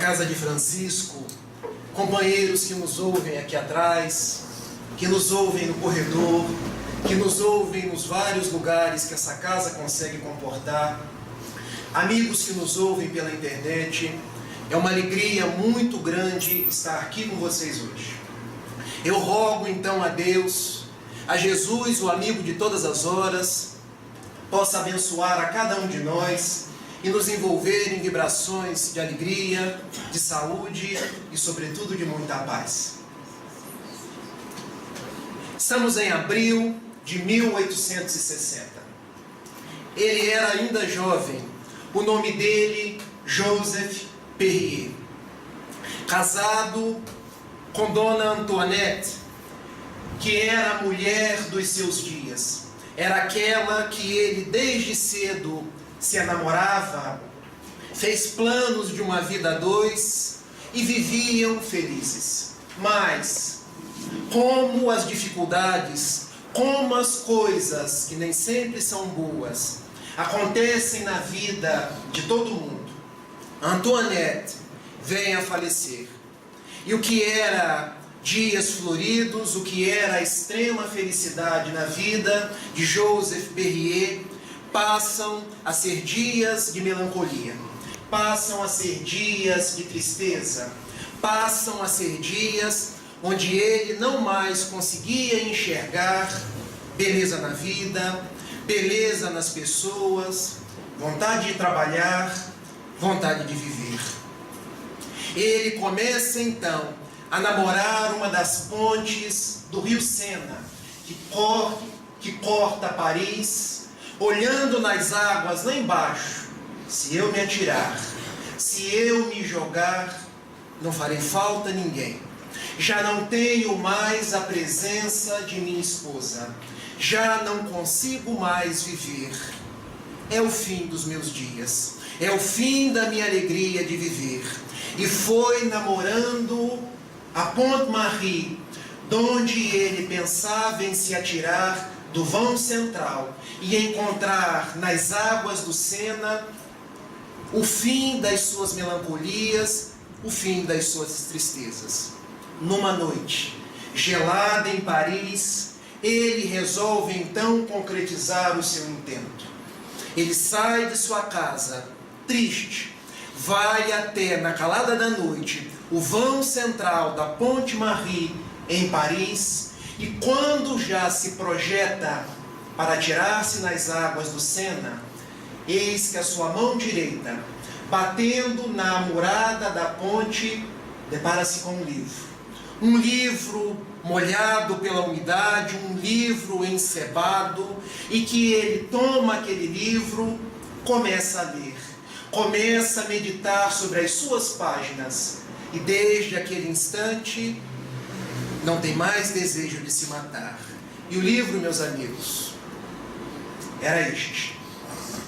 casa de Francisco, companheiros que nos ouvem aqui atrás, que nos ouvem no corredor, que nos ouvem nos vários lugares que essa casa consegue comportar, amigos que nos ouvem pela internet, é uma alegria muito grande estar aqui com vocês hoje. Eu rogo então a Deus, a Jesus, o amigo de todas as horas, possa abençoar a cada um de nós e nos envolver em vibrações de alegria, de saúde e, sobretudo, de muita paz. Estamos em abril de 1860. Ele era ainda jovem. O nome dele, Joseph Perrier. Casado com Dona Antoinette, que era a mulher dos seus dias. Era aquela que ele desde cedo se enamorava, fez planos de uma vida a dois e viviam felizes. Mas, como as dificuldades, como as coisas que nem sempre são boas, acontecem na vida de todo mundo, Antoinette vem a falecer. E o que era dias floridos, o que era a extrema felicidade na vida de Joseph Perrier, passam a ser dias de melancolia, passam a ser dias de tristeza, passam a ser dias onde ele não mais conseguia enxergar beleza na vida, beleza nas pessoas, vontade de trabalhar, vontade de viver. Ele começa então a namorar uma das pontes do rio Sena, que corta Paris, olhando nas águas lá embaixo. Se eu me atirar, se eu me jogar, não farei falta a ninguém. Já não tenho mais a presença de minha esposa. Já não consigo mais viver. É o fim dos meus dias. É o fim da minha alegria de viver. E foi namorando a Pont-Marie, donde ele pensava em se atirar do vão central e encontrar nas águas do Sena o fim das suas melancolias, o fim das suas tristezas. Numa noite gelada em Paris, ele resolve então concretizar o seu intento. Ele sai de sua casa, triste, vai até, na calada da noite, o vão central da Pont-Marie em Paris, e quando já se projeta para atirar-se nas águas do Sena, eis que a sua mão direita, batendo na murada da ponte, depara-se com um livro. Um livro molhado pela umidade, um livro encebado, e que ele toma aquele livro, começa a ler, começa a meditar sobre as suas páginas, e desde aquele instante não tem mais desejo de se matar. E o livro, meus amigos, era este: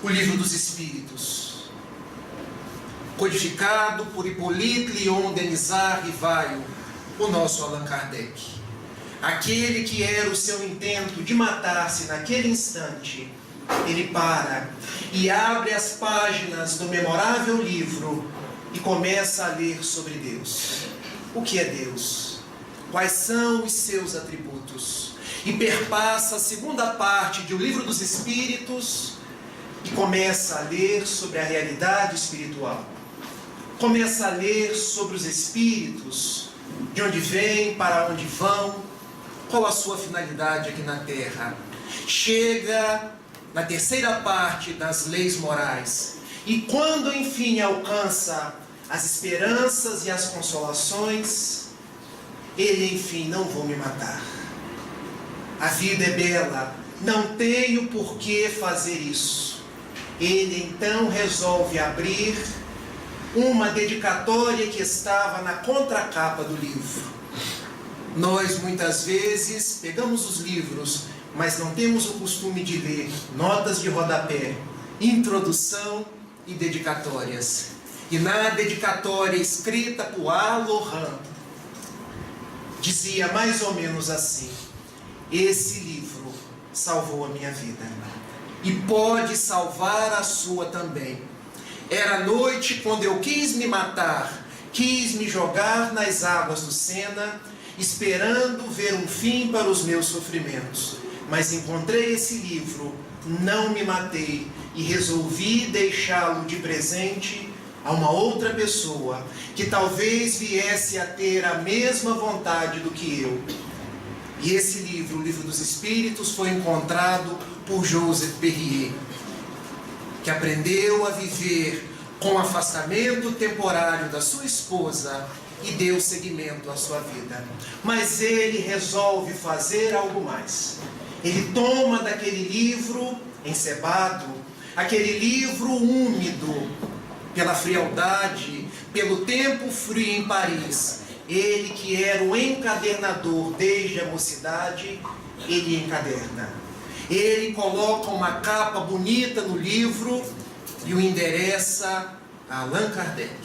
o Livro dos Espíritos, codificado por Hippolyte Léon Denisard Rivail, o nosso Allan Kardec. Aquele que era o seu intento de matar-se naquele instante, ele para e abre as páginas do memorável livro e começa a ler sobre Deus. O que é Deus? Quais são os seus atributos? E perpassa a segunda parte do Livro dos Espíritos e começa a ler sobre a realidade espiritual. Começa a ler sobre os espíritos, de onde vêm, para onde vão, qual a sua finalidade aqui na Terra. Chega na terceira parte das leis morais, e quando enfim alcança as esperanças e as consolações, ele enfim: não vou me matar. A vida é bela, não tenho por que fazer isso. Ele então resolve abrir uma dedicatória que estava na contracapa do livro. Nós muitas vezes pegamos os livros, mas não temos o costume de ler notas de rodapé, introdução e dedicatórias. E na dedicatória escrita por A. Laurent, dizia mais ou menos assim: esse livro salvou a minha vida e pode salvar a sua também. Era noite quando eu quis me matar, quis me jogar nas águas do Sena, esperando ver um fim para os meus sofrimentos. Mas encontrei esse livro, não me matei e resolvi deixá-lo de presente a uma outra pessoa que talvez viesse a ter a mesma vontade do que eu. E esse livro, o Livro dos Espíritos, foi encontrado por Joseph Perrier, que aprendeu a viver com o afastamento temporário da sua esposa e deu seguimento à sua vida. Mas ele resolve fazer algo mais. Ele toma daquele livro encebado, aquele livro úmido pela frialdade, pelo tempo frio em Paris. Ele que era o encadernador desde a mocidade, ele encaderna. Ele coloca uma capa bonita no livro e o endereça a Allan Kardec.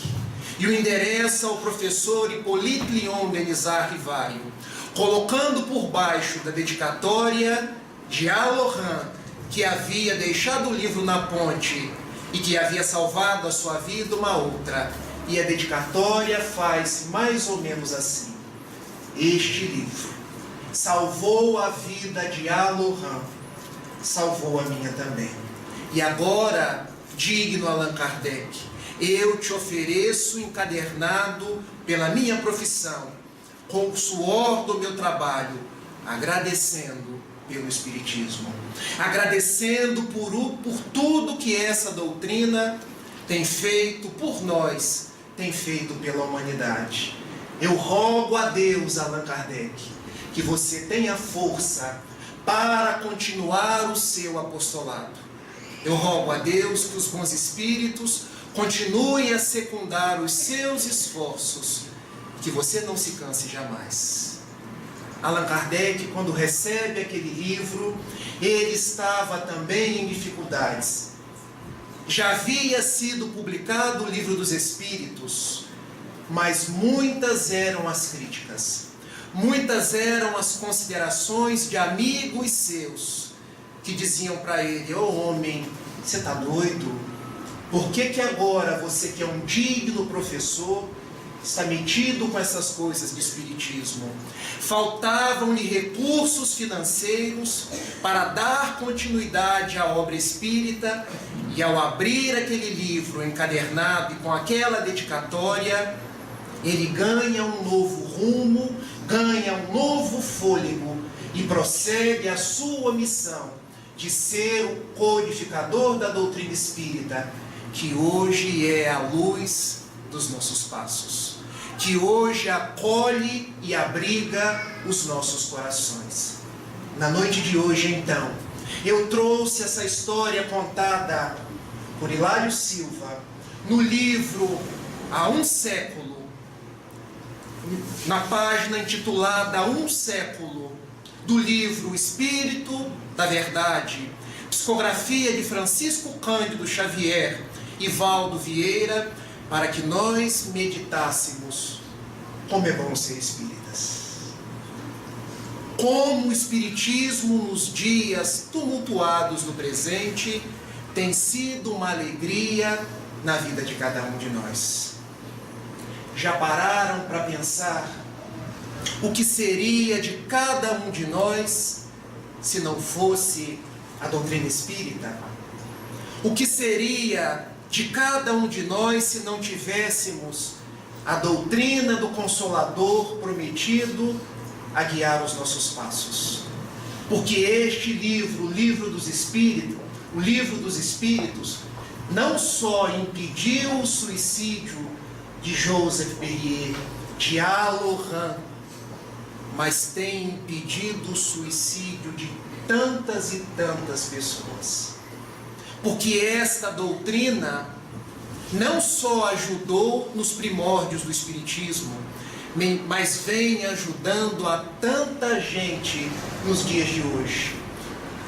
E o endereça ao professor Hippolyte Léon Denisard Rivaio, colocando por baixo da dedicatória de Alohan, que havia deixado o livro na ponte e que havia salvado a sua vida, uma outra. E a dedicatória faz mais ou menos assim: este livro salvou a vida de Alohan, salvou a minha também. E agora, digno Allan Kardec, eu te ofereço encadernado pela minha profissão, com o suor do meu trabalho, agradecendo pelo Espiritismo, agradecendo por tudo que essa doutrina tem feito por nós, tem feito pela humanidade. Eu rogo a Deus, Allan Kardec, que você tenha força para continuar o seu apostolado. Eu rogo a Deus que os bons espíritos continuem a secundar os seus esforços, que você não se canse jamais. Allan Kardec, quando recebe aquele livro, ele estava também em dificuldades. Já havia sido publicado o Livro dos Espíritos, mas muitas eram as críticas, muitas eram as considerações de amigos seus, que diziam para ele: ô homem, você está doido? Por que agora você, que é um digno professor, está metido com essas coisas de espiritismo? Faltavam-lhe recursos financeiros para dar continuidade à obra espírita, e ao abrir aquele livro encadernado e com aquela dedicatória, ele ganha um novo rumo, ganha um novo fôlego e prossegue a sua missão de ser o codificador da doutrina espírita, que hoje é a luz dos nossos passos, que hoje acolhe e abriga os nossos corações. Na noite de hoje, então, eu trouxe essa história contada por Hilário Silva no livro Há um Século, na página intitulada Há um Século, do livro Espírito da Verdade, psicografia de Francisco Cândido Xavier e Valdo Vieira, para que nós meditássemos como é bom ser espíritas. Como o Espiritismo nos dias tumultuados do presente tem sido uma alegria na vida de cada um de nós. Já pararam para pensar o que seria de cada um de nós se não fosse a doutrina espírita? O que seria de cada um de nós se não tivéssemos a doutrina do Consolador prometido a guiar os nossos passos? Porque este livro, o Livro dos Espíritos, o Livro dos Espíritos, não só impediu o suicídio de Joseph Perrier, de Alohan, mas tem impedido o suicídio de tantas e tantas pessoas. Porque esta doutrina não só ajudou nos primórdios do Espiritismo, mas vem ajudando a tanta gente nos dias de hoje,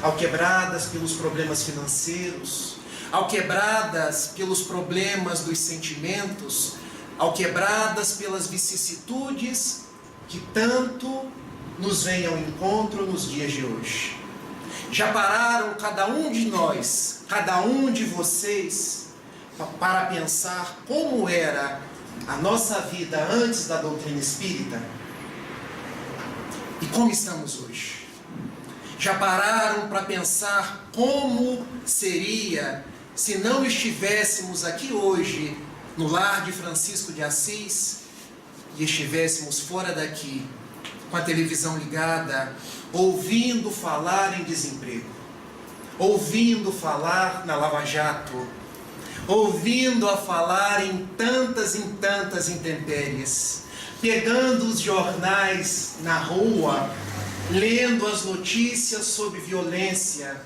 alquebradas pelos problemas financeiros, alquebradas pelos problemas dos sentimentos, alquebradas pelas vicissitudes que tanto nos vêm ao encontro nos dias de hoje. Já pararam cada um de nós, cada um de vocês, para pensar como era a nossa vida antes da doutrina espírita? E como estamos hoje? Já pararam para pensar como seria se não estivéssemos aqui hoje no lar de Francisco de Assis e estivéssemos fora daqui, com a televisão ligada, ouvindo falar em desemprego, ouvindo falar na Lava Jato, ouvindo a falar em tantas intempéries, pegando os jornais na rua, lendo as notícias sobre violência,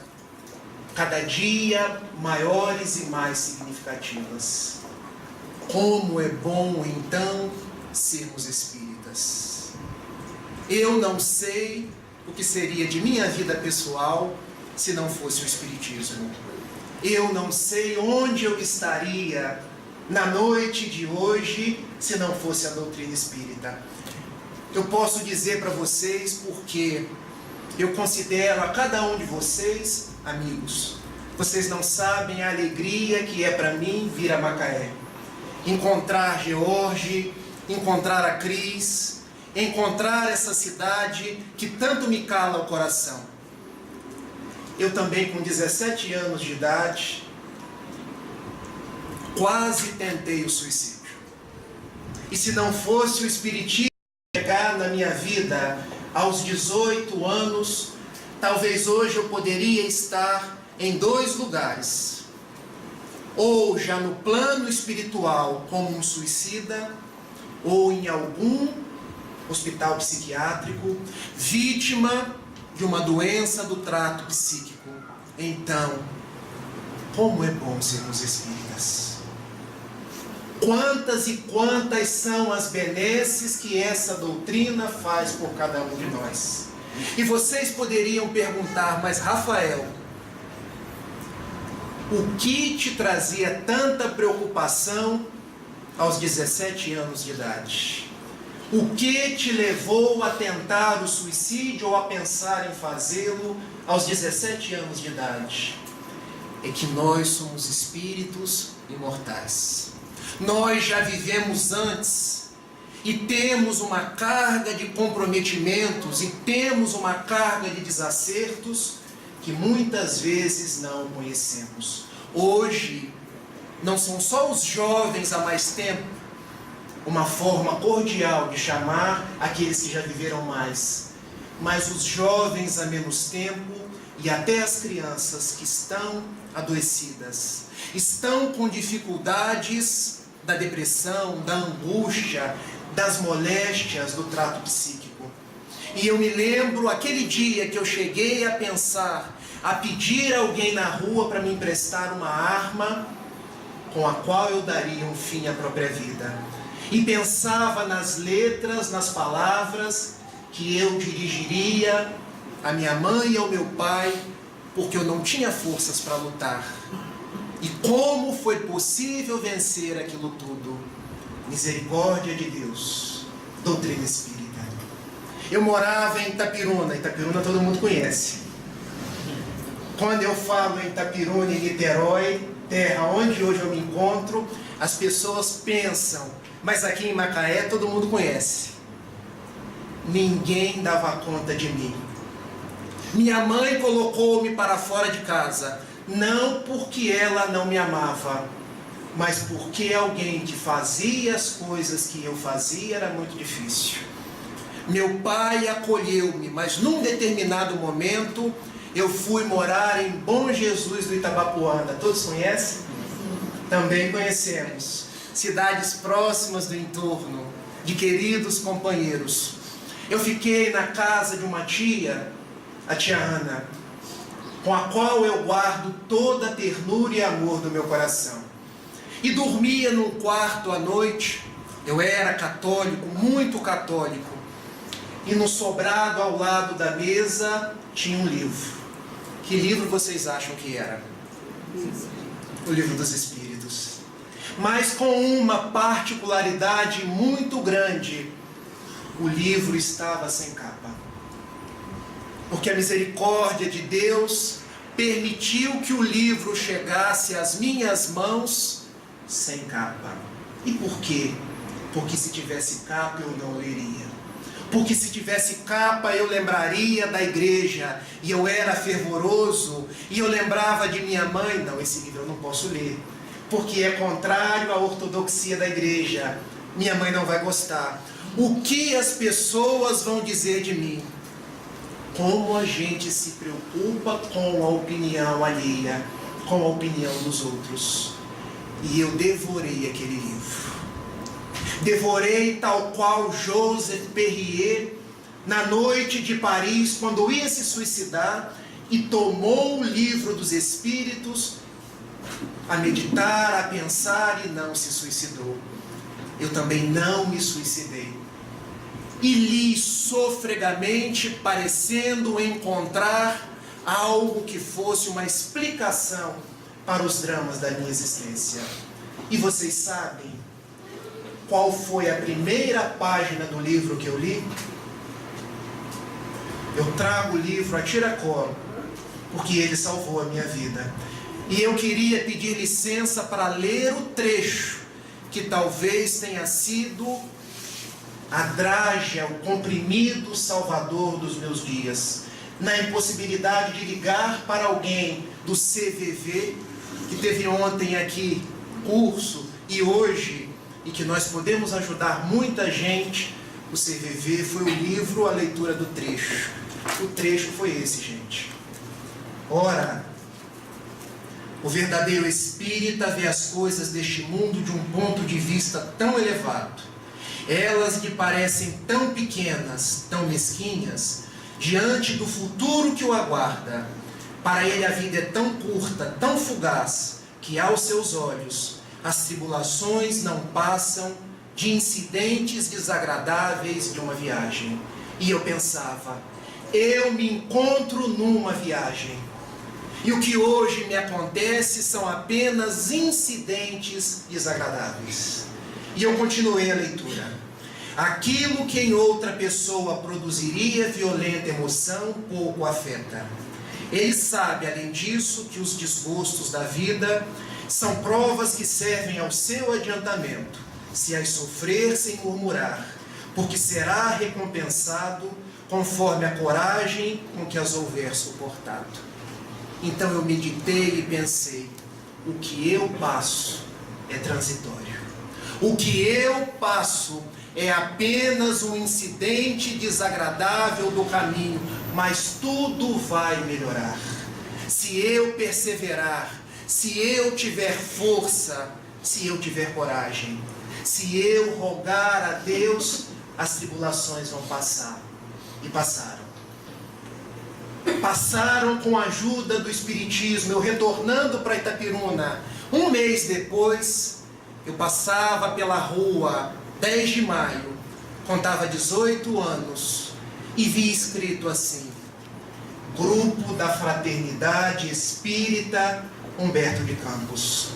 cada dia maiores e mais significativas. Como é bom, então, sermos espíritas. Eu não sei o que seria de minha vida pessoal se não fosse o espiritismo. Eu não sei onde eu estaria na noite de hoje se não fosse a doutrina espírita. Eu posso dizer para vocês porque eu considero a cada um de vocês amigos. Vocês não sabem a alegria que é para mim vir a Macaé. Encontrar George, encontrar a Cris, encontrar essa cidade que tanto me cala o coração. Eu também, com 17 anos de idade, quase tentei o suicídio. E se não fosse o espiritismo chegar na minha vida aos 18 anos, talvez hoje eu poderia estar em 2 lugares. Ou já no plano espiritual como um suicida, ou em algum hospital psiquiátrico, vítima de uma doença do trato psíquico. Então, como é bom sermos espíritas. Quantas e quantas são as benesses que essa doutrina faz por cada um de nós. E vocês poderiam perguntar, mas Rafael, o que te trazia tanta preocupação aos 17 anos de idade? O que te levou a tentar o suicídio ou a pensar em fazê-lo aos 17 anos de idade? É que nós somos espíritos imortais. Nós já vivemos antes e temos uma carga de comprometimentos e temos uma carga de desacertos que muitas vezes não conhecemos. Hoje, não são só os jovens há mais tempo, uma forma cordial de chamar aqueles que já viveram mais, mas os jovens há menos tempo e até as crianças que estão adoecidas, estão com dificuldades da depressão, da angústia, das moléstias do trato psíquico. E eu me lembro aquele dia que eu cheguei a pensar, a pedir a alguém na rua para me emprestar uma arma com a qual eu daria um fim à própria vida. E pensava nas letras, nas palavras que eu dirigiria à minha mãe e ao meu pai, porque eu não tinha forças para lutar. E como foi possível vencer aquilo tudo? Misericórdia de Deus, doutrina espírita. Eu morava em Itapiruna todo mundo conhece. Quando eu falo em Itapiruna e Niterói, terra onde hoje eu me encontro, as pessoas pensam, mas aqui em Macaé todo mundo conhece. Ninguém dava conta de mim. Minha mãe colocou-me para fora de casa, não porque ela não me amava, mas porque alguém que fazia as coisas que eu fazia era muito difícil. Meu pai acolheu-me, mas num determinado momento eu fui morar em Bom Jesus do Itabapoana. Todos conhecem? Também conhecemos. Cidades próximas do entorno, de queridos companheiros. Eu fiquei na casa de uma tia, a tia Ana, com a qual eu guardo toda a ternura e amor do meu coração. E dormia num quarto à noite. Eu era católico, muito católico. E no sobrado ao lado da mesa tinha um livro. Que livro vocês acham que era? O Livro dos Espíritos. Mas com uma particularidade muito grande. O livro estava sem capa. Porque a misericórdia de Deus permitiu que o livro chegasse às minhas mãos sem capa. E por quê? Porque se tivesse capa eu não leria. Porque se tivesse capa eu lembraria da igreja. E eu era fervoroso. E eu lembrava de minha mãe. Não, esse livro eu não posso ler. Porque é contrário à ortodoxia da igreja. Minha mãe não vai gostar. O que as pessoas vão dizer de mim? Como a gente se preocupa com a opinião alheia, com a opinião dos outros. E eu devorei aquele livro. Devorei tal qual Joseph Perrier, na noite de Paris, quando ia se suicidar, e tomou o livro dos Espíritos, a meditar, a pensar, e não se suicidou. Eu também não me suicidei. E li sofregamente, parecendo encontrar algo que fosse uma explicação para os dramas da minha existência. E vocês sabem qual foi a primeira página do livro que eu li? Eu trago o livro a tiracolo, porque ele salvou a minha vida. E eu queria pedir licença para ler o trecho, que talvez tenha sido a drágia, o comprimido salvador dos meus dias. Na impossibilidade de ligar para alguém do CVV, que teve ontem aqui curso, e hoje, e que nós podemos ajudar muita gente, o CVV foi o livro, a leitura do trecho. O trecho foi esse, gente. Ora, o verdadeiro espírita vê as coisas deste mundo de um ponto de vista tão elevado. Elas lhe parecem tão pequenas, tão mesquinhas, diante do futuro que o aguarda. Para ele a vida é tão curta, tão fugaz, que aos seus olhos as tribulações não passam de incidentes desagradáveis de uma viagem. E eu pensava, eu me encontro numa viagem. E o que hoje me acontece são apenas incidentes desagradáveis. E eu continuei a leitura. Aquilo que em outra pessoa produziria violenta emoção, pouco afeta. Ele sabe, além disso, que os desgostos da vida são provas que servem ao seu adiantamento, se as sofrer sem murmurar, porque será recompensado conforme a coragem com que as houver suportado. Então eu meditei e pensei, o que eu passo é transitório. O que eu passo é apenas um incidente desagradável do caminho, mas tudo vai melhorar. Se eu perseverar, se eu tiver força, se eu tiver coragem, se eu rogar a Deus, as tribulações vão passar. E passaram. Passaram com a ajuda do Espiritismo. Eu retornando para Itapiruna, um mês depois, eu passava pela rua 10 de maio, contava 18 anos, e vi escrito assim: Grupo da Fraternidade Espírita Humberto de Campos.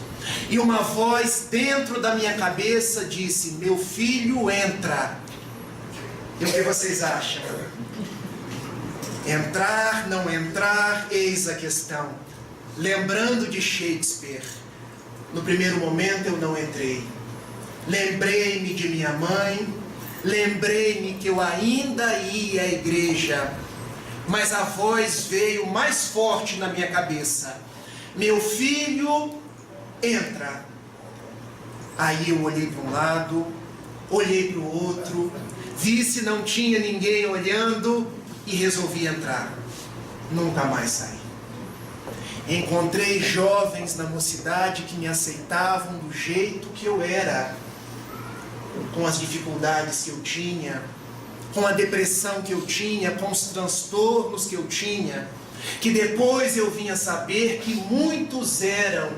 E uma voz dentro da minha cabeça disse: meu filho, entra. E o que vocês acham? Entrar, não entrar, eis a questão. Lembrando de Shakespeare, no primeiro momento eu não entrei. Lembrei-me de minha mãe, lembrei-me que eu ainda ia à igreja, mas a voz veio mais forte na minha cabeça: meu filho, entra. Aí eu olhei para um lado, olhei para o outro, vi se não tinha ninguém olhando e resolvi entrar. Nunca mais saí. Encontrei jovens na mocidade que me aceitavam do jeito que eu era, com as dificuldades que eu tinha, com a depressão que eu tinha, com os transtornos que eu tinha, que depois eu vinha saber que muitos eram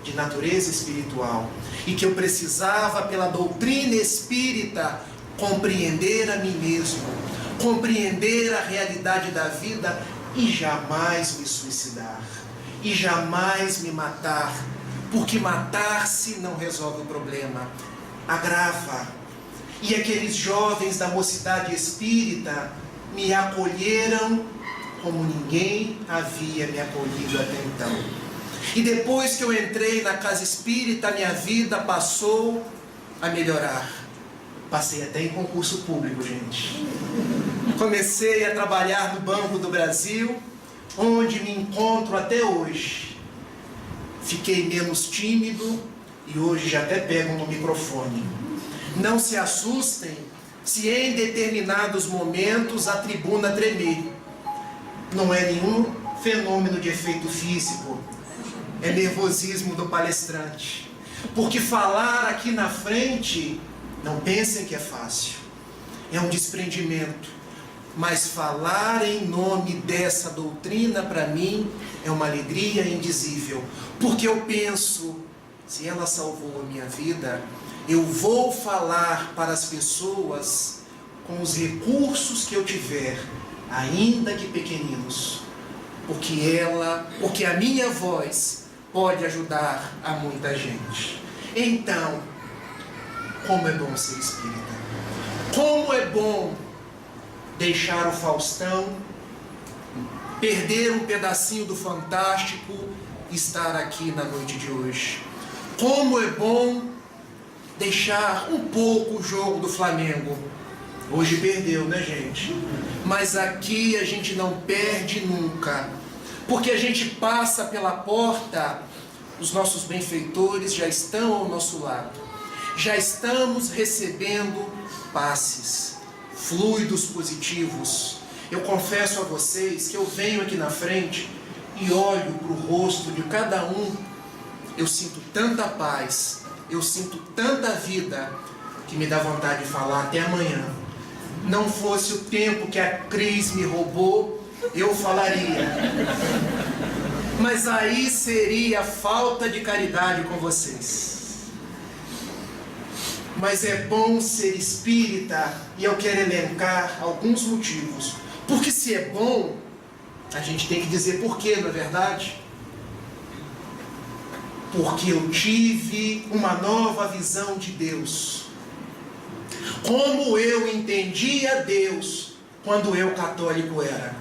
de natureza espiritual e que eu precisava, pela doutrina espírita, compreender a mim mesmo, compreender a realidade da vida e jamais me suicidar, e jamais me matar, porque matar-se não resolve o problema, agrava. E aqueles jovens da mocidade espírita me acolheram como ninguém havia me acolhido até então. E depois que eu entrei na casa espírita, minha vida passou a melhorar. Passei até em concurso público, gente. Comecei a trabalhar no Banco do Brasil, onde me encontro até hoje. Fiquei menos tímido e hoje já até pego no microfone. Não se assustem se em determinados momentos a tribuna tremer. Não é nenhum fenômeno de efeito físico, é nervosismo do palestrante. Porque falar aqui na frente, não pensem que é fácil, é um desprendimento. Mas falar em nome dessa doutrina, para mim, é uma alegria indizível. Porque eu penso, se ela salvou a minha vida, eu vou falar para as pessoas com os recursos que eu tiver, ainda que pequeninos. Porque a minha voz pode ajudar a muita gente. Então, como é bom ser espírita. Como é bom deixar o Faustão, perder um pedacinho do Fantástico e estar aqui na noite de hoje. Como é bom deixar um pouco o jogo do Flamengo. Hoje perdeu, né, gente? Mas aqui a gente não perde nunca. Porque a gente passa pela porta, os nossos benfeitores já estão ao nosso lado. Já estamos recebendo passes, fluidos positivos. Eu confesso a vocês que eu venho aqui na frente e olho para o rosto de cada um. Eu sinto tanta paz, eu sinto tanta vida, que me dá vontade de falar até amanhã. Não fosse o tempo que a Cris me roubou, eu falaria. Mas aí seria falta de caridade com vocês. Mas é bom ser espírita, e eu quero elencar alguns motivos. Porque se é bom, a gente tem que dizer por quê, não é verdade? Porque eu tive uma nova visão de Deus. Como eu entendia Deus quando eu católico era.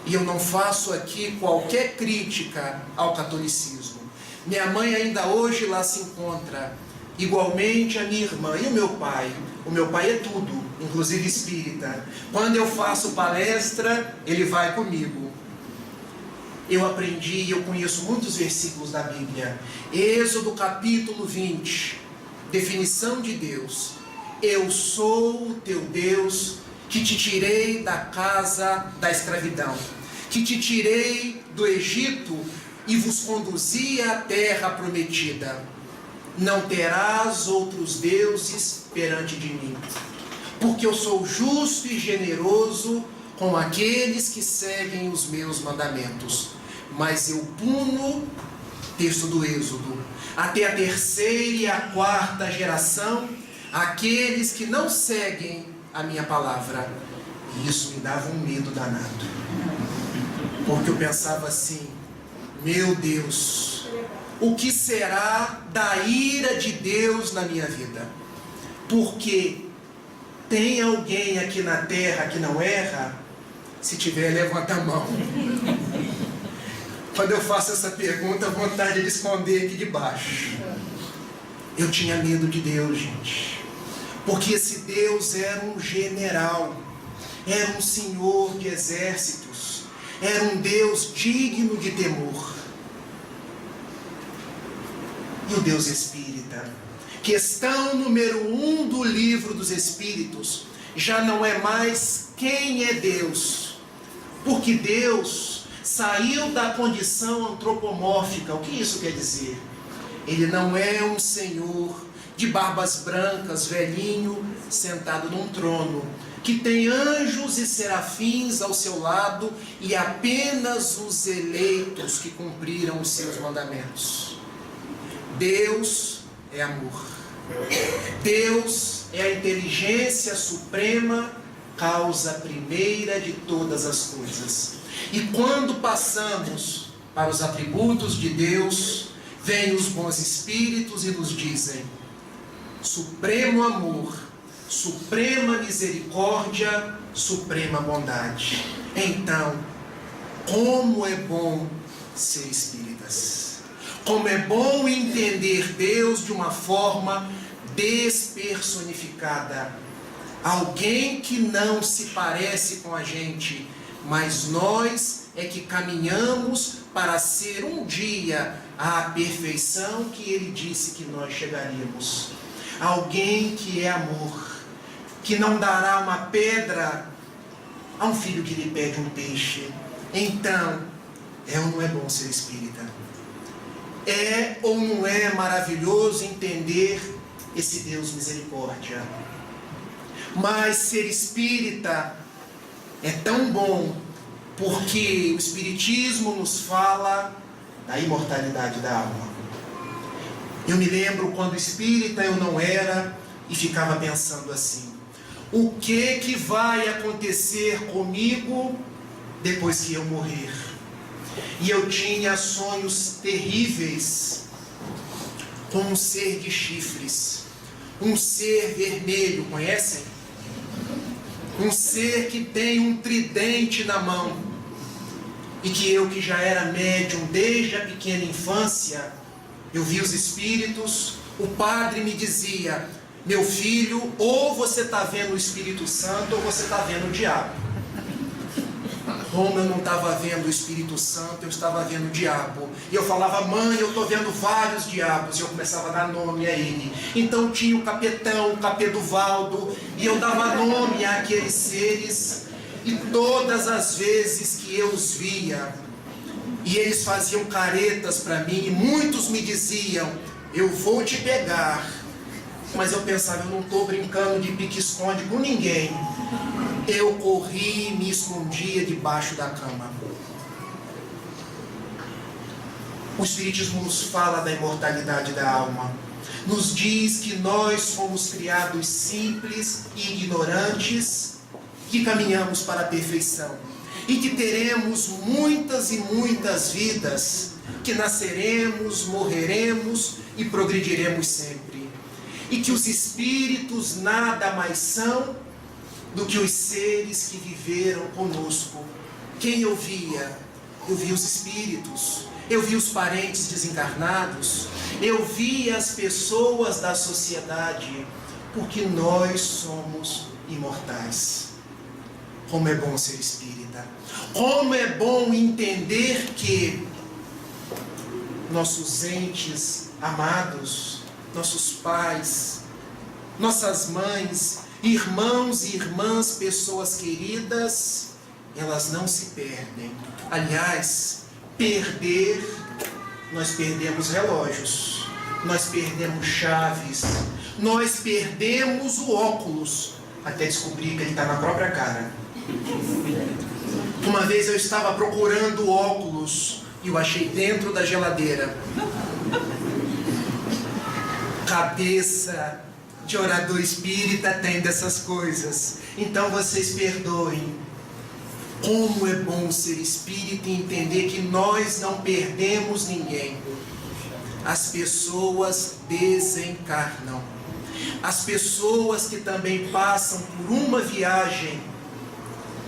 E eu não faço aqui qualquer crítica ao catolicismo. Minha mãe ainda hoje lá se encontra. Igualmente a minha irmã e o meu pai. O meu pai é tudo, inclusive espírita. Quando eu faço palestra, ele vai comigo. Eu aprendi e eu conheço muitos versículos da Bíblia. Êxodo capítulo 20, definição de Deus. Eu sou o teu Deus, que te tirei da casa da escravidão, que te tirei do Egito e vos conduzi à terra prometida. Não terás outros deuses perante de mim, porque eu sou justo e generoso com aqueles que seguem os meus mandamentos. Mas eu puno, texto do Êxodo, até a terceira e a quarta geração, aqueles que não seguem a minha palavra. E isso me dava um medo danado, porque eu pensava assim: meu Deus, o que será da ira de Deus na minha vida? Porque tem alguém aqui na terra que não erra? Se tiver, levanta a mão. Quando eu faço essa pergunta, a vontade de esconder aqui debaixo. Eu tinha medo de Deus, gente. Porque esse Deus era um general, era um senhor de exércitos, era um Deus digno de temor. E o Deus espírita, questão número 1 do livro dos Espíritos, já não é mais quem é Deus, porque Deus saiu da condição antropomórfica. O que isso quer dizer? Ele não é um senhor de barbas brancas, velhinho, sentado num trono, que tem anjos e serafins ao seu lado e apenas os eleitos que cumpriram os seus mandamentos. Deus é amor. Deus é a inteligência suprema, causa primeira de todas as coisas. E quando passamos para os atributos de Deus, vêm os bons espíritos e nos dizem: supremo amor, suprema misericórdia, suprema bondade. Então, como é bom ser espíritas. Como é bom entender Deus de uma forma despersonificada. Alguém que não se parece com a gente, mas nós é que caminhamos para ser um dia a perfeição que Ele disse que nós chegaríamos. Alguém que é amor, que não dará uma pedra a um filho que lhe pede um peixe. Então, é ou não é bom ser espírita? É ou não é maravilhoso entender esse Deus misericórdia? Mas ser espírita é tão bom porque o Espiritismo nos fala da imortalidade da alma. Eu me lembro quando espírita eu não era e ficava pensando assim: o que vai acontecer comigo depois que eu morrer? E eu tinha sonhos terríveis com um ser de chifres, um ser vermelho, conhecem? Um ser que tem um tridente na mão. E que eu, que já era médium desde a pequena infância, eu vi os espíritos. O padre me dizia: meu filho, ou você está vendo o Espírito Santo ou você está vendo o diabo. Como eu não estava vendo o Espírito Santo, eu estava vendo o diabo. E eu falava: mãe, eu estou vendo vários diabos. E eu começava a dar nome a ele. Então tinha o capetão, o Capeduvaldo, e eu dava nome àqueles seres. E todas as vezes que eu os via, e eles faziam caretas para mim, e muitos me diziam: eu vou te pegar. Mas eu pensava: eu não estou brincando de pique-esconde com ninguém. Eu corri e me escondia debaixo da cama. O Espiritismo nos fala da imortalidade da alma. Nos diz que nós fomos criados simples e ignorantes, que caminhamos para a perfeição. E que teremos muitas e muitas vidas, que nasceremos, morreremos e progrediremos sempre. E que os espíritos nada mais são do que os seres que viveram conosco. Quem eu via? Eu via os espíritos, eu via os parentes desencarnados, eu via as pessoas da sociedade, porque nós somos imortais. Como é bom ser espírita! Como é bom entender que nossos entes amados, nossos pais, nossas mães, irmãos e irmãs, pessoas queridas, elas não se perdem. Aliás, perder, nós perdemos relógios, nós perdemos chaves, nós perdemos o óculos, até descobrir que ele está na própria cara. Uma vez eu estava procurando óculos e eu achei dentro da geladeira. Cabeça de orador espírita tem dessas coisas. Então vocês perdoem. Como é bom ser espírita e entender que nós não perdemos ninguém. As pessoas desencarnam. As pessoas que também passam por uma viagem.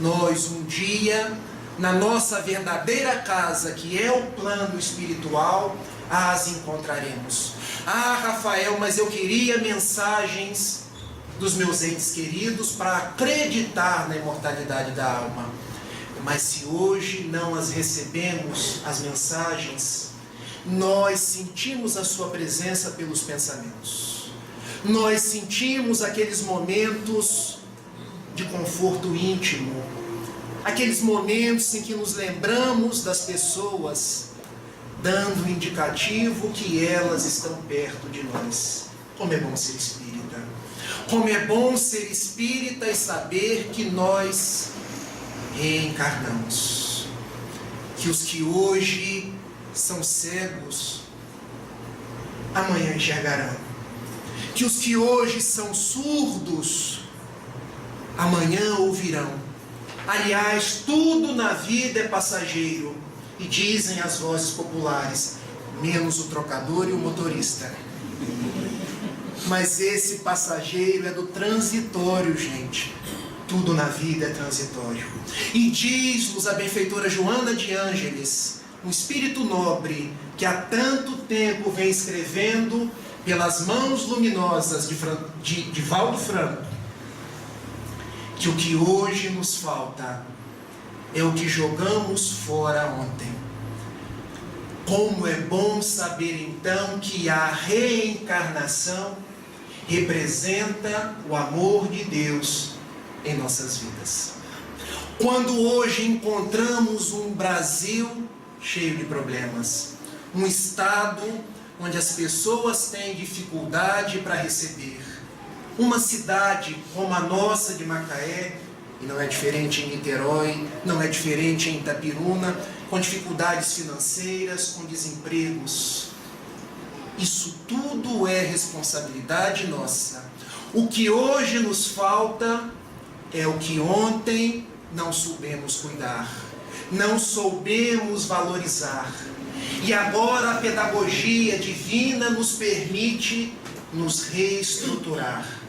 Nós um dia, na nossa verdadeira casa, que é o plano espiritual, as encontraremos. Ah, Rafael, mas eu queria mensagens dos meus entes queridos para acreditar na imortalidade da alma. Mas se hoje não as recebemos, as mensagens, nós sentimos a sua presença pelos pensamentos. Nós sentimos aqueles momentos de conforto íntimo, aqueles momentos em que nos lembramos das pessoas, dando um indicativo que elas estão perto de nós. Como é bom ser espírita! Como é bom ser espírita e saber que nós reencarnamos. Que os que hoje são cegos, amanhã enxergarão. Que os que hoje são surdos, amanhã ouvirão. Aliás, tudo na vida é passageiro. E dizem as vozes populares, menos o trocador e o motorista. Mas esse passageiro é do transitório, gente. Tudo na vida é transitório. E diz-nos a benfeitora Joana de Ângeles, um espírito nobre, que há tanto tempo vem escrevendo pelas mãos luminosas de Valdo Franco, que o que hoje nos falta é o que jogamos fora ontem. Como é bom saber então que a reencarnação representa o amor de Deus em nossas vidas. Quando hoje encontramos um Brasil cheio de problemas, um estado onde as pessoas têm dificuldade para receber, uma cidade como a nossa de Macaé, e não é diferente em Niterói, não é diferente em Itapiruna, com dificuldades financeiras, com desempregos. Isso tudo é responsabilidade nossa. O que hoje nos falta é o que ontem não soubemos cuidar, não soubemos valorizar. E agora a pedagogia divina nos permite nos reestruturar.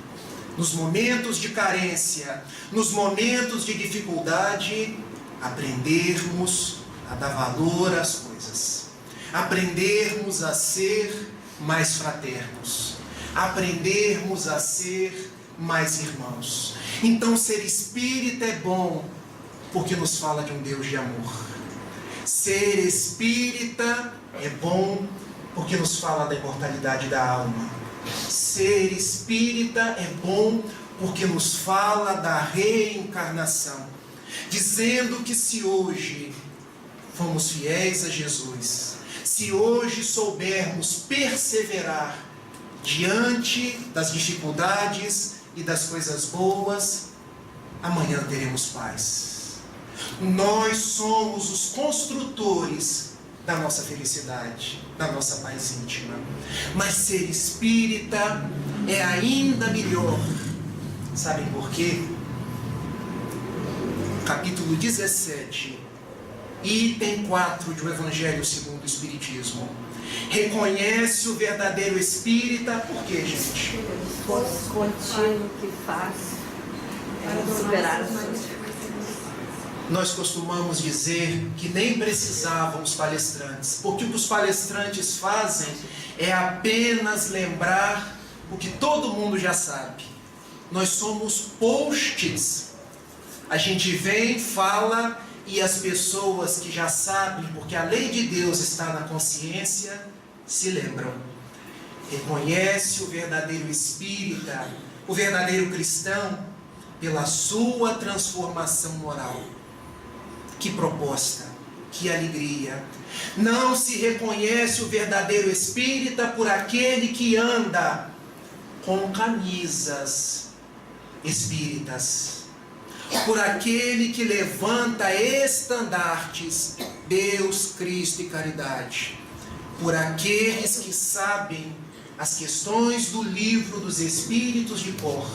Nos momentos de carência, nos momentos de dificuldade, aprendermos a dar valor às coisas. Aprendermos a ser mais fraternos. Aprendermos a ser mais irmãos. Então ser espírita é bom, porque nos fala de um Deus de amor. Ser espírita é bom, porque nos fala da imortalidade da alma. Ser espírita é bom, porque nos fala da reencarnação, dizendo que se hoje fomos fiéis a Jesus, se hoje soubermos perseverar diante das dificuldades e das coisas boas, amanhã teremos paz. Nós somos os construtores da nossa felicidade, da nossa paz íntima. Mas ser espírita é ainda melhor. Sabem por quê? Capítulo 17, item 4 do Evangelho segundo o Espiritismo. Reconhece o verdadeiro espírita, por quê, gente? O contínuo que faz superar as suas. Nós costumamos dizer que nem precisavam os palestrantes, porque o que os palestrantes fazem é apenas lembrar o que todo mundo já sabe. Nós somos post-its. A gente vem, fala, e as pessoas que já sabem, porque a lei de Deus está na consciência, se lembram. Reconhece o verdadeiro espírita, o verdadeiro cristão, pela sua transformação moral. Que proposta, que alegria. Não se reconhece o verdadeiro espírita por aquele que anda com camisas espíritas, por aquele que levanta estandartes, Deus, Cristo e caridade, por aqueles que sabem as questões do livro dos Espíritos de cor.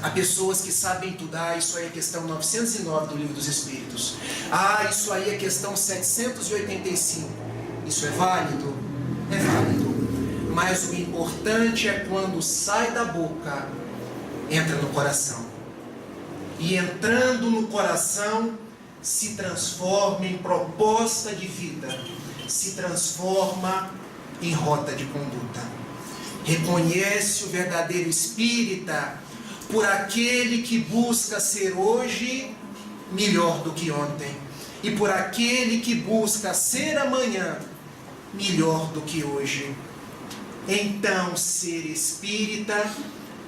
Há pessoas que sabem estudar, isso aí é questão 909 do Livro dos Espíritos. Isso aí é questão 785. Isso é válido? É válido. Mas o importante é quando sai da boca, entra no coração. E entrando no coração, se transforma em proposta de vida. Se transforma em rota de conduta. Reconhece o verdadeiro espírita por aquele que busca ser hoje melhor do que ontem, e por aquele que busca ser amanhã melhor do que hoje. Então, ser espírita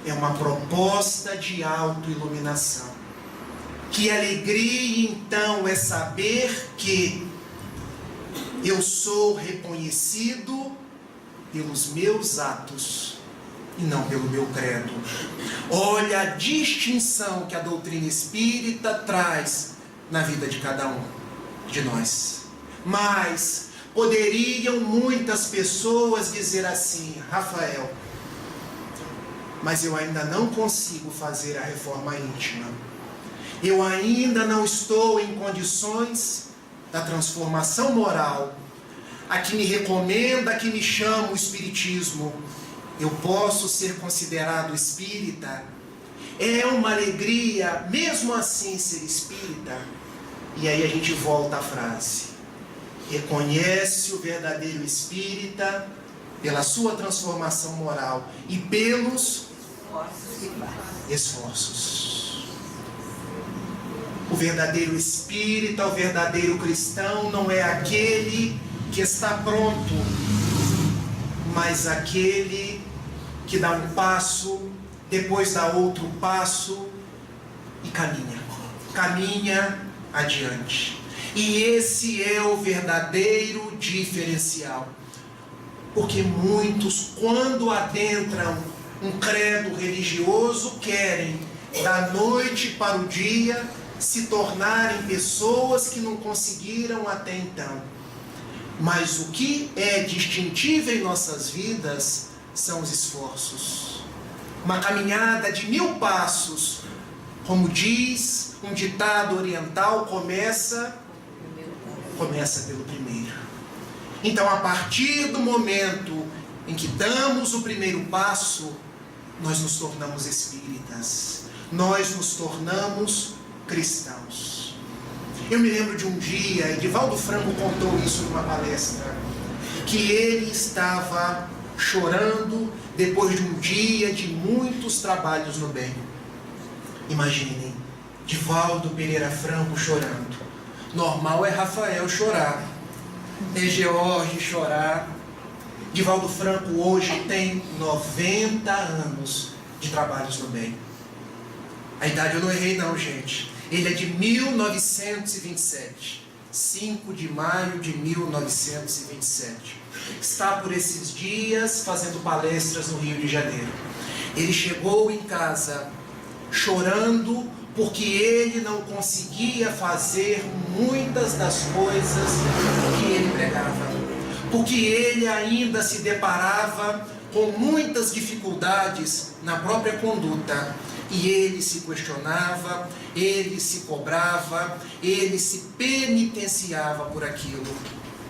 é uma proposta de autoiluminação. Que alegria então é saber que eu sou reconhecido pelos meus atos e não pelo meu credo. Olha a distinção que a doutrina espírita traz na vida de cada um de nós. Mas poderiam muitas pessoas dizer assim: Rafael, mas eu ainda não consigo fazer a reforma íntima. Eu ainda não estou em condições da transformação moral, a que me recomenda, a que me chama o Espiritismo. Eu posso ser considerado espírita? É uma alegria, mesmo assim, ser espírita? E aí a gente volta à frase: reconhece o verdadeiro espírita pela sua transformação moral e pelos esforços. O verdadeiro espírita, o verdadeiro cristão não é aquele que está pronto, mas aquele que dá um passo, depois dá outro passo e caminha adiante. E esse é o verdadeiro diferencial. Porque muitos, quando adentram um credo religioso, querem, da noite para o dia, se tornarem pessoas que não conseguiram até então. Mas o que é distintivo em nossas vidas são os esforços. Uma caminhada de 1000 passos, como diz um ditado oriental, começa pelo primeiro. Então, a partir do momento em que damos o primeiro passo, nós nos tornamos espíritas, nós nos tornamos cristãos. Eu me lembro de um dia, Edivaldo Franco contou isso numa palestra, que ele estava chorando depois de um dia de muitos trabalhos no bem. Imaginem, Divaldo Pereira Franco chorando. Normal é Rafael chorar, é George chorar. Divaldo Franco hoje tem 90 anos de trabalhos no bem. A idade eu não errei não, gente. Ele é de 1927. 5 de maio de 1927. Está por esses dias fazendo palestras no Rio de Janeiro. Ele chegou em casa chorando porque ele não conseguia fazer muitas das coisas que ele pregava. Porque ele ainda se deparava com muitas dificuldades na própria conduta. E ele se questionava, ele se cobrava, ele se penitenciava por aquilo.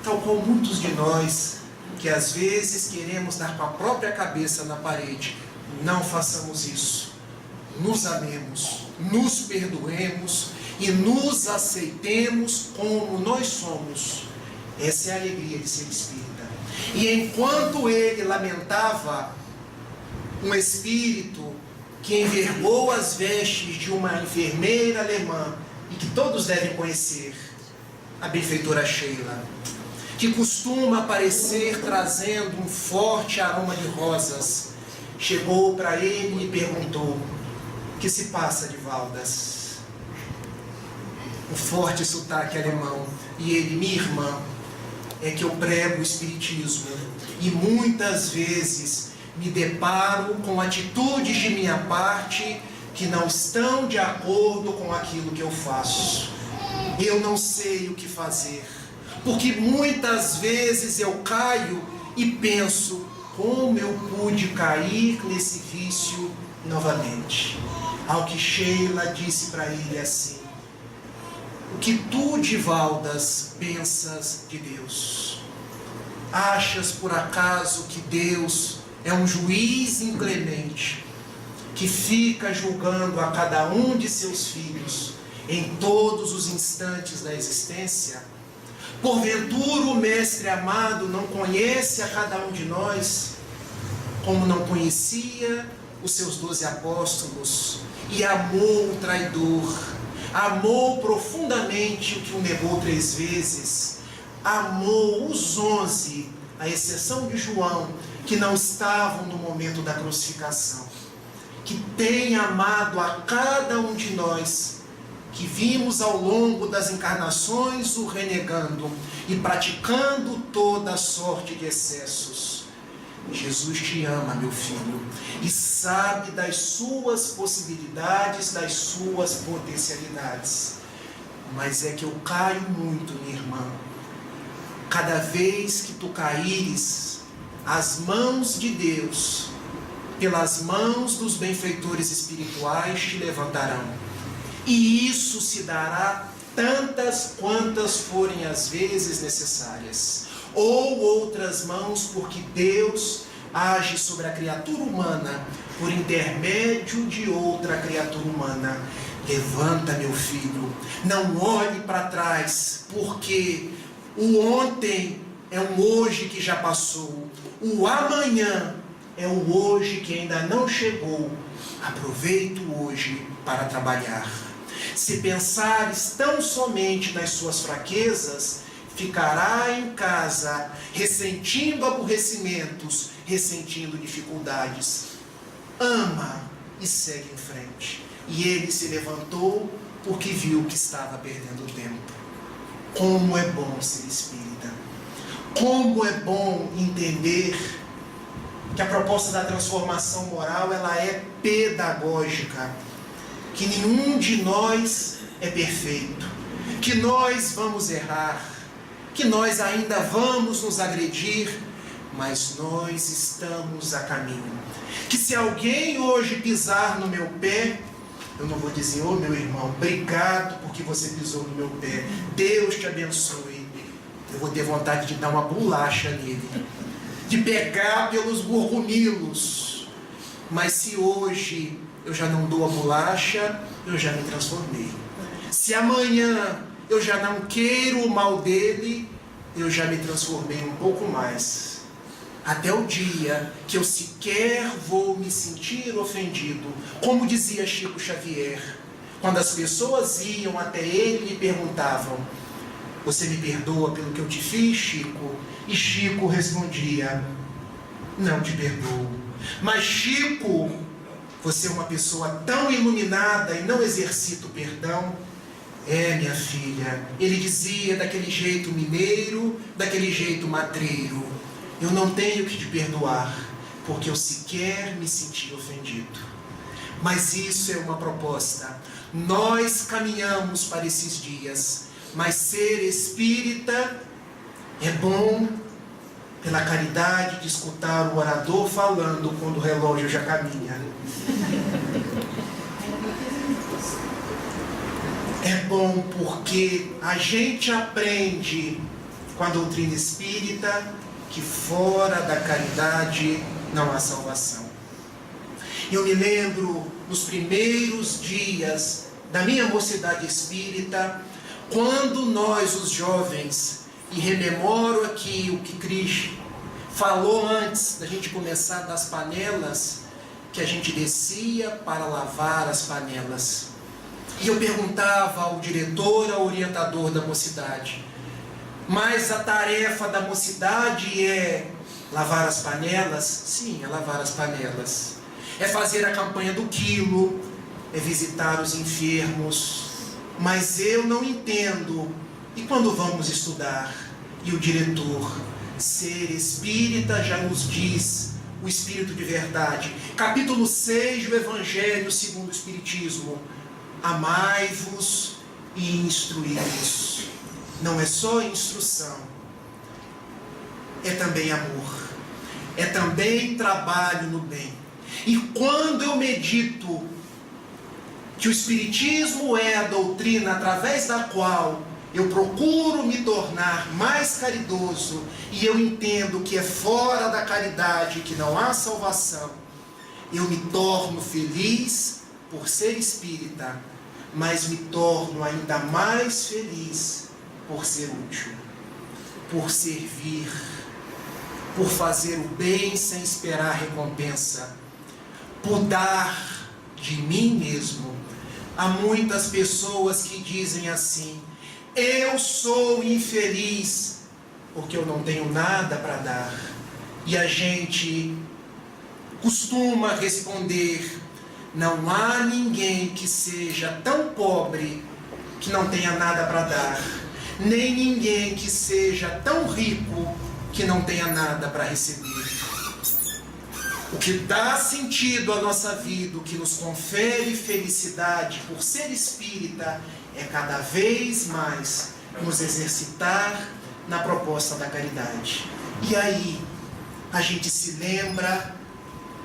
Tal qual muitos de nós, que às vezes queremos dar com a própria cabeça na parede. Não façamos isso. Nos amemos, nos perdoemos e nos aceitemos como nós somos. Essa é a alegria de ser espírita. E enquanto ele lamentava um espírito que envergou as vestes de uma enfermeira alemã, e que todos devem conhecer, a benfeitora Sheila, que costuma aparecer trazendo um forte aroma de rosas, chegou para ele e perguntou: o que se passa, Divaldas? Um forte sotaque alemão. E ele: minha irmã, é que eu prego o espiritismo e muitas vezes me deparo com atitudes de minha parte que não estão de acordo com aquilo que eu faço. Eu não sei o que fazer, porque muitas vezes eu caio e penso: como eu pude cair nesse vício novamente? Ao que Sheila disse para ele assim: o que tu, Divaldas, pensas de Deus? Achas por acaso que Deus é um juiz inclemente, que fica julgando a cada um de seus filhos em todos os instantes da existência? Porventura o Mestre amado não conhece a cada um de nós, como não conhecia os seus 12 apóstolos, e amou o traidor, amou profundamente o que o negou 3 vezes, amou os 11, à exceção de João, que não estavam no momento da crucificação, que tem amado a cada um de nós, que vimos ao longo das encarnações o renegando e praticando toda sorte de excessos. Jesus te ama, meu filho, e sabe das suas possibilidades, das suas potencialidades. Mas é que eu caio muito, minha irmã. Cada vez que tu caíres, as mãos de Deus, pelas mãos dos benfeitores espirituais, te levantarão. E isso se dará tantas quantas forem as vezes necessárias. Ou outras mãos, porque Deus age sobre a criatura humana por intermédio de outra criatura humana. Levanta, meu filho, não olhe para trás, porque o ontem é um hoje que já passou. O amanhã é o hoje que ainda não chegou. Aproveite o hoje para trabalhar. Se pensares tão somente nas suas fraquezas, ficará em casa ressentindo aborrecimentos, ressentindo dificuldades. Ama e segue em frente. E ele se levantou porque viu que estava perdendo tempo. Como é bom ser espírita. Como é bom entender que a proposta da transformação moral, ela é pedagógica. Que nenhum de nós é perfeito. Que nós vamos errar. Que nós ainda vamos nos agredir. Mas nós estamos a caminho. Que se alguém hoje pisar no meu pé, eu não vou dizer, ô meu irmão, obrigado porque você pisou no meu pé. Deus te abençoe. Eu vou ter vontade de dar uma bolacha nele. De pegar pelos burgomilos. Mas se hoje eu já não dou a bolacha, eu já me transformei. Se amanhã eu já não queiro o mal dele, eu já me transformei um pouco mais. Até o dia que eu sequer vou me sentir ofendido. Como dizia Chico Xavier, quando as pessoas iam até ele e perguntavam: você me perdoa pelo que eu te fiz, Chico? E Chico respondia: não te perdoo. Mas Chico, você é uma pessoa tão iluminada e não exercita o perdão. É, minha filha, ele dizia daquele jeito mineiro, daquele jeito matreiro: eu não tenho que te perdoar, porque eu sequer me senti ofendido. Mas isso é uma proposta. Nós caminhamos para esses dias, mas ser espírita é bom pela caridade de escutar o orador falando quando o relógio já caminha. É bom porque a gente aprende com a doutrina espírita que fora da caridade não há salvação. Eu me lembro nos primeiros dias da minha mocidade espírita, quando nós, os jovens, e rememoro aqui o que Cristo falou antes da gente começar das panelas, que a gente descia para lavar as panelas. E eu perguntava ao diretor, ao orientador da mocidade: mas a tarefa da mocidade é lavar as panelas? Sim, é lavar as panelas. É fazer a campanha do quilo, é visitar os enfermos. Mas eu não entendo. E quando vamos estudar? E o diretor: ser espírita já nos diz, o Espírito de Verdade. Capítulo 6 do Evangelho segundo o Espiritismo: amai-vos e instruí-vos. Não é só instrução, é também amor, é também trabalho no bem. E quando eu medito que o Espiritismo é a doutrina através da qual eu procuro me tornar mais caridoso, e eu entendo que é fora da caridade que não há salvação, eu me torno feliz por ser espírita, mas me torno ainda mais feliz por ser útil, por servir, por fazer o bem sem esperar recompensa, por dar de mim mesmo. Há muitas pessoas que dizem assim: eu sou infeliz porque eu não tenho nada para dar. E a gente costuma responder: não há ninguém que seja tão pobre que não tenha nada para dar, nem ninguém que seja tão rico que não tenha nada para receber. O que dá sentido à nossa vida, o que nos confere felicidade por ser espírita, é cada vez mais nos exercitar na proposta da caridade. E aí a gente se lembra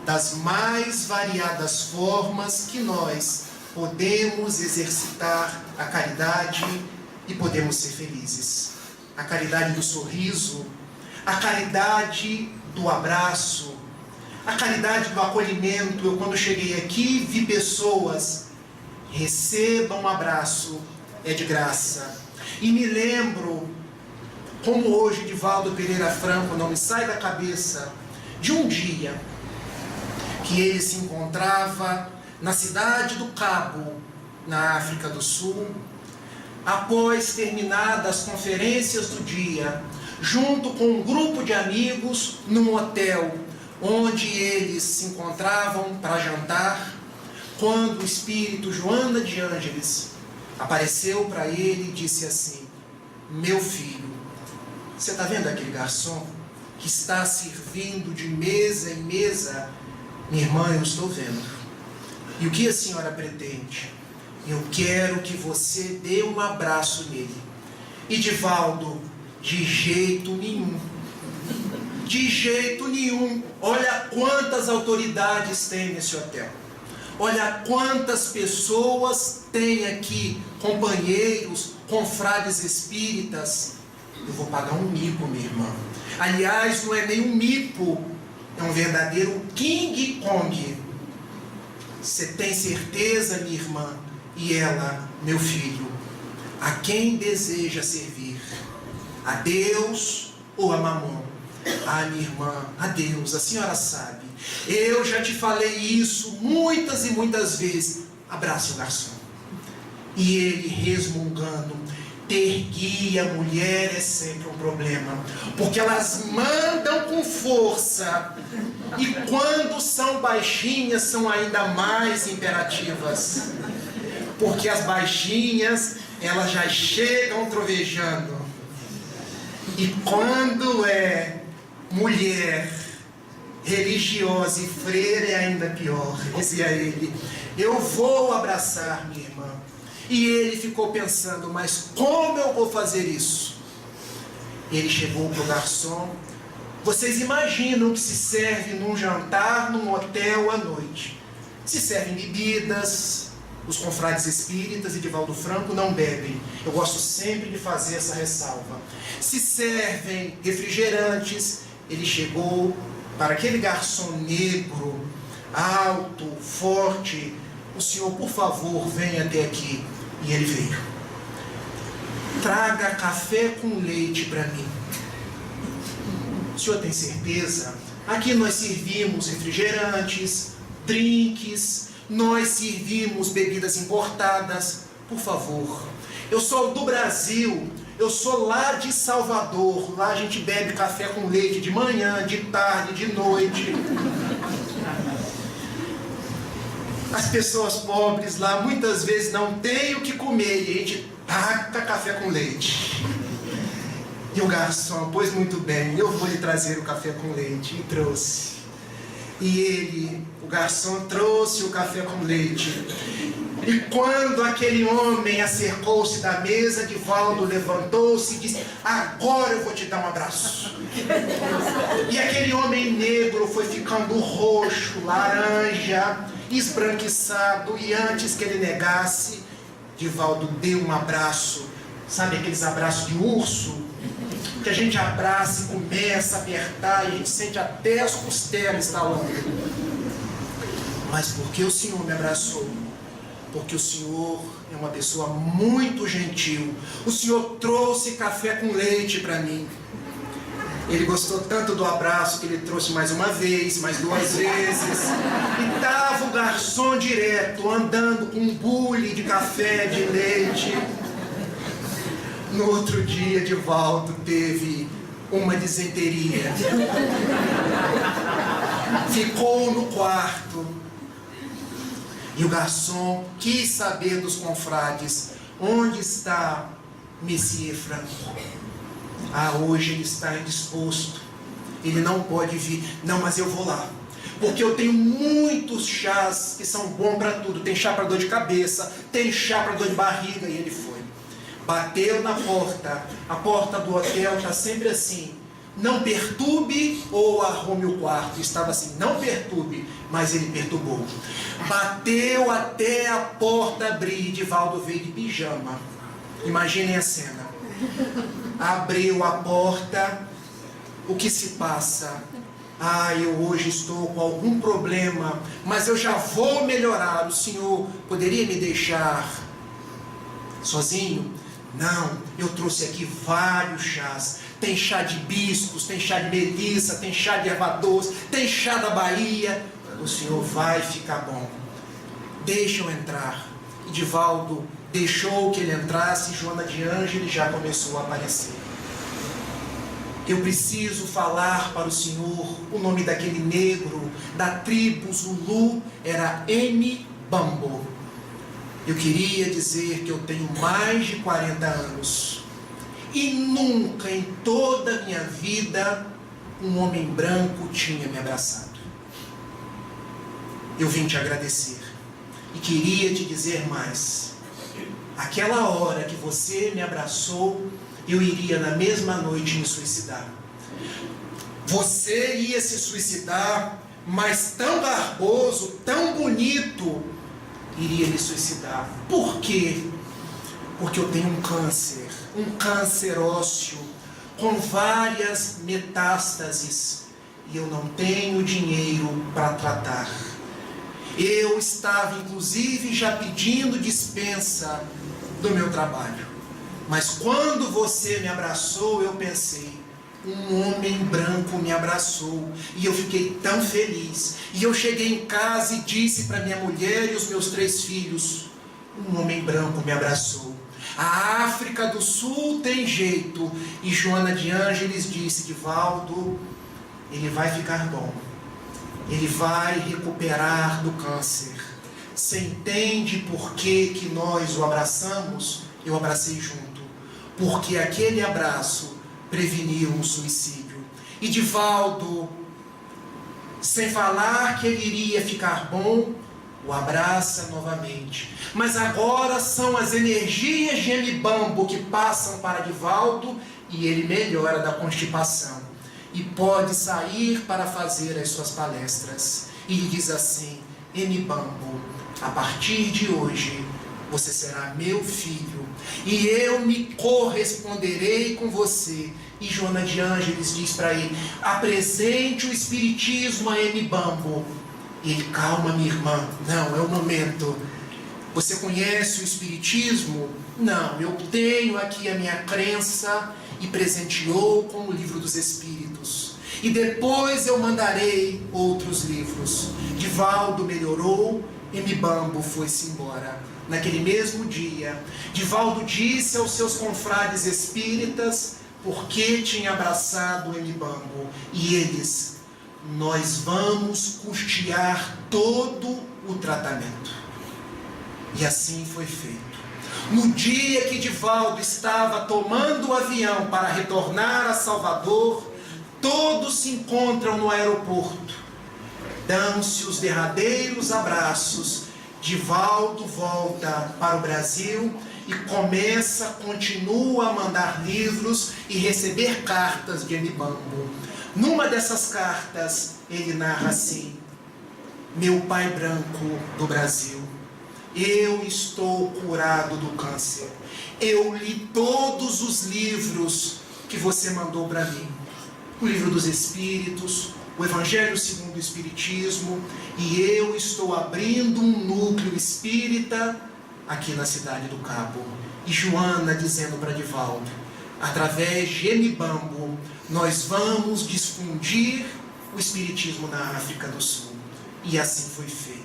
das mais variadas formas que nós podemos exercitar a caridade e podemos ser felizes. A caridade do sorriso, a caridade do abraço, a caridade do acolhimento. Eu, quando cheguei aqui, vi pessoas: recebam um abraço, é de graça. E me lembro como hoje, Divaldo Pereira Franco não me sai da cabeça de um dia que ele se encontrava na cidade do Cabo, na África do Sul, após terminadas as conferências do dia, junto com um grupo de amigos num hotel onde eles se encontravam para jantar, quando o espírito Joana de Ângeles apareceu para ele e disse assim: meu filho, você está vendo aquele garçom que está servindo de mesa em mesa? Minha irmã, eu estou vendo. E o que a senhora pretende? Eu quero que você dê um abraço nele. E Divaldo, de jeito nenhum. De jeito nenhum. Olha quantas autoridades tem nesse hotel. Olha quantas pessoas tem aqui, companheiros, confrades espíritas. Eu vou pagar um mico, minha irmã. Aliás, não é nem um mico, é um verdadeiro King Kong. Você tem certeza, minha irmã? E ela, meu filho, a quem deseja servir? A Deus ou a Mamon? Ah, minha irmã, a Deus, a senhora sabe. Eu já te falei isso muitas e muitas vezes. Abrace o garçom. E ele, resmungando: ter guia, mulher, é sempre um problema, porque elas mandam com força, e quando são baixinhas, são ainda mais imperativas, porque as baixinhas, elas já chegam trovejando, e quando é mulher, religiosa e freira, é ainda pior. Dizia ele: eu vou abraçar minha irmã. E ele ficou pensando: mas como eu vou fazer isso? Ele chegou para o garçom. Vocês imaginam que se serve num jantar, num hotel à noite? Se servem bebidas. Os confrades espíritas e Divaldo Franco não bebem. Eu gosto sempre de fazer essa ressalva. Se servem refrigerantes. Ele chegou para aquele garçom negro, alto, forte: o senhor, por favor, venha até aqui. E ele veio. Traga café com leite para mim. O senhor tem certeza? Aqui nós servimos refrigerantes, drinks, nós servimos bebidas importadas. Por favor. Eu sou do Brasil, eu sou lá de Salvador. Lá a gente bebe café com leite de manhã, de tarde, de noite. As pessoas pobres lá muitas vezes não têm o que comer e a gente taca café com leite. E o garçom: pois muito bem, eu vou lhe trazer o café com leite. E trouxe. E ele, o garçom, trouxe o café com leite. E quando aquele homem acercou-se da mesa, Divaldo levantou-se e disse: agora eu vou te dar um abraço. E aquele homem negro foi ficando roxo, laranja, esbranquiçado, e antes que ele negasse, Divaldo deu um abraço. Sabe aqueles abraços de urso? Que a gente abraça e começa a apertar e a gente sente até as costelas estalando. Mas por que o senhor me abraçou? Porque o senhor é uma pessoa muito gentil. O senhor trouxe café com leite para mim. Ele gostou tanto do abraço que ele trouxe mais uma vez, mais duas vezes. E estava o garçom direto, andando com um bule de café, de leite. No outro dia, Divaldo teve uma disenteria. Ficou no quarto. E o garçom quis saber dos confrades: onde está Messias Franco? Ah, hoje ele está indisposto. Ele não pode vir. Não, mas eu vou lá. Porque eu tenho muitos chás que são bons para tudo. Tem chá para dor de cabeça, tem chá para dor de barriga. E ele foi. Bateu na porta. A porta do hotel está sempre assim: não perturbe ou arrume o quarto. Estava assim: não perturbe, mas ele perturbou. Bateu até a porta abrir. Divaldo veio de pijama. Imaginem a cena. Abriu a porta. O que se passa? Ah, eu hoje estou com algum problema, mas eu já vou melhorar. O senhor poderia me deixar sozinho? Não, eu trouxe aqui vários chás. Tem chá de hibiscos, tem chá de melissa, tem chá de erva doce, tem chá da Bahia. O senhor vai ficar bom. Deixa eu entrar. E Divaldo deixou que ele entrasse e Joana de Ângeles já começou a aparecer. Eu preciso falar para o senhor o nome daquele negro da tribo Zulu era Mbambo. Eu queria dizer que eu tenho mais de 40 anos e nunca em toda a minha vida um homem branco tinha me abraçado. Eu vim te agradecer e queria te dizer mais. Aquela hora que você me abraçou, eu iria na mesma noite me suicidar. Você ia se suicidar, mas tão garboso, tão bonito, iria me suicidar. Por quê? Porque eu tenho um câncer ósseo, com várias metástases, e eu não tenho dinheiro para tratar. Eu estava, inclusive, já pedindo dispensa do meu trabalho. Mas quando você me abraçou, eu pensei, um homem branco me abraçou. E eu fiquei tão feliz. E eu cheguei em casa e disse para minha mulher e os meus 3 filhos, um homem branco me abraçou. A África do Sul tem jeito. E Joana de Ângeles disse, Divaldo, ele vai ficar bom. Ele vai recuperar do câncer. Você entende por que nós o abraçamos? Eu abracei junto. Porque aquele abraço preveniu um suicídio. E Divaldo, sem falar que ele iria ficar bom, o abraça novamente. Mas agora são as energias de Mbambo que passam para Divaldo e ele melhora da constipação. E pode sair para fazer as suas palestras. E lhe diz assim, Mbambo, a partir de hoje, você será meu filho, e eu me corresponderei com você. E Joana de Ângeles diz para ele, apresente o espiritismo a Mbambo. E ele, calma minha irmã, não, é o momento. Você conhece o espiritismo? Não, eu tenho aqui a minha crença, e presenteou com o livro dos Espíritos. E depois eu mandarei outros livros. Divaldo melhorou, Mbambo foi-se embora. Naquele mesmo dia, Divaldo disse aos seus confrades espíritas por que tinha abraçado Mbambo. E eles, nós vamos custear todo o tratamento. E assim foi feito. No dia que Divaldo estava tomando o avião para retornar a Salvador, todos se encontram no aeroporto. Dão-se os derradeiros abraços. Divaldo volta para o Brasil e continua a mandar livros e receber cartas de Mbambo. Numa dessas cartas, ele narra assim, meu pai branco do Brasil, eu estou curado do câncer. Eu li todos os livros que você mandou para mim. O livro dos Espíritos, o Evangelho segundo o Espiritismo, e eu estou abrindo um núcleo espírita aqui na cidade do Cabo. E Joana dizendo para Divaldo, através de Mbambo, nós vamos difundir o Espiritismo na África do Sul. E assim foi feito.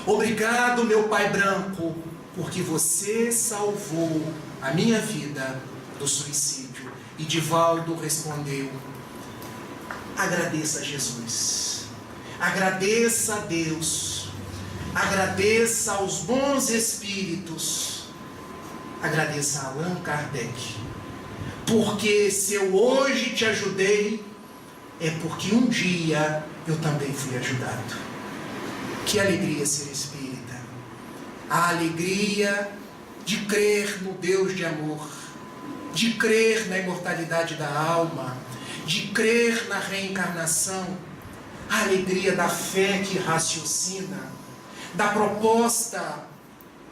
Obrigado, meu pai branco, porque você salvou a minha vida do suicídio. E Divaldo respondeu, agradeça a Jesus, agradeça a Deus, agradeça aos bons espíritos, agradeça a Allan Kardec, porque se eu hoje te ajudei, é porque um dia eu também fui ajudado. Que alegria ser espírita, a alegria de crer no Deus de amor, de crer na imortalidade da alma, de crer na reencarnação, a alegria da fé que raciocina, da proposta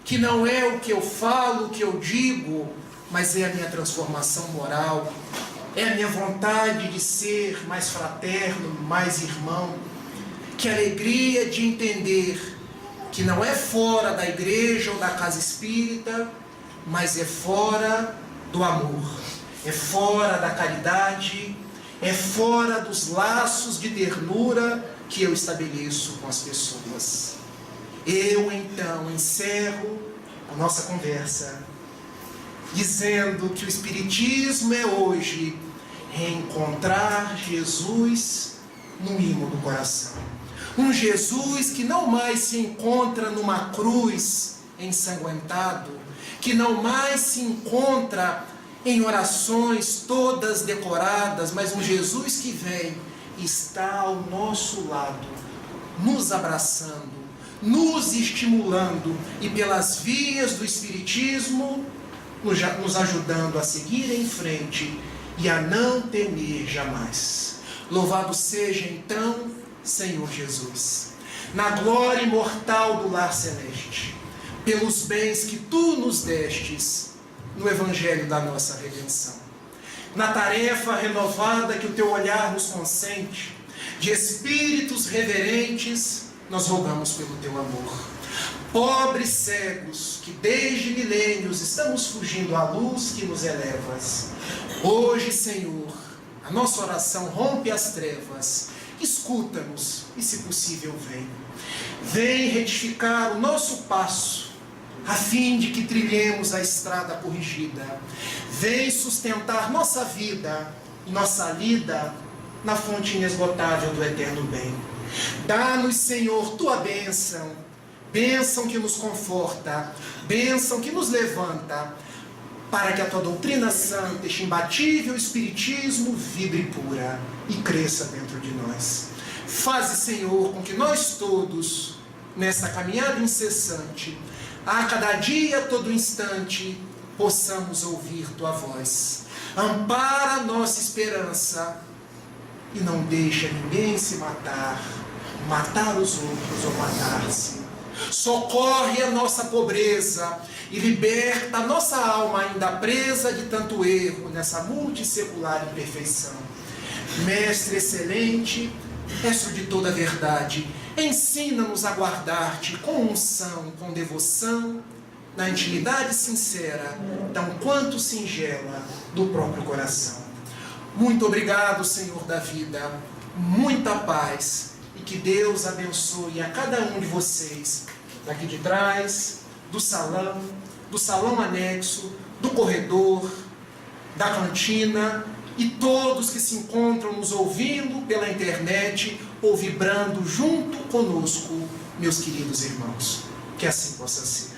que não é o que eu falo, o que eu digo, mas é a minha transformação moral, é a minha vontade de ser mais fraterno, mais irmão. Que alegria de entender que não é fora da igreja ou da casa espírita, mas é fora do amor, é fora da caridade, é fora dos laços de ternura que eu estabeleço com as pessoas. Eu então encerro a nossa conversa dizendo que o Espiritismo é hoje reencontrar Jesus no imo do coração. Um Jesus que não mais se encontra numa cruz ensanguentado, que não mais se encontra em orações todas decoradas, mas um Jesus que vem e está ao nosso lado, nos abraçando, nos estimulando e pelas vias do Espiritismo nos ajudando a seguir em frente e a não temer jamais. Louvado seja então, Senhor Jesus, na glória imortal do lar celeste, pelos bens que Tu nos destes no Evangelho da nossa redenção, na tarefa renovada que o Teu olhar nos consente, de espíritos reverentes, nós rogamos pelo Teu amor. Pobres cegos, que desde milênios estamos fugindo à luz que nos elevas, hoje, Senhor, a nossa oração rompe as trevas, escuta-nos e, se possível, vem retificar o nosso passo, a fim de que trilhemos a estrada corrigida. Vem sustentar nossa vida, nossa lida na fonte inesgotável do eterno bem. Dá-nos, Senhor, Tua bênção, bênção que nos conforta, bênção que nos levanta, para que a Tua doutrina santa, este imbatível Espiritismo, vibre pura e cresça dentro de nós. Faze, Senhor, com que nós todos, nesta caminhada incessante, a cada dia, todo instante, possamos ouvir Tua voz. Ampara a nossa esperança e não deixa ninguém se matar os outros ou matar-se. Socorre a nossa pobreza e liberta a nossa alma ainda presa de tanto erro nessa multissecular imperfeição. Mestre excelente, Mestre de toda a verdade, ensina-nos a guardar-te com unção, com devoção, na intimidade sincera, tão quanto singela, do próprio coração. Muito obrigado, Senhor da vida, muita paz, e que Deus abençoe a cada um de vocês, daqui de trás, do salão anexo, do corredor, da cantina, e todos que se encontram nos ouvindo pela internet ou vibrando junto conosco, meus queridos irmãos. Que assim possa ser.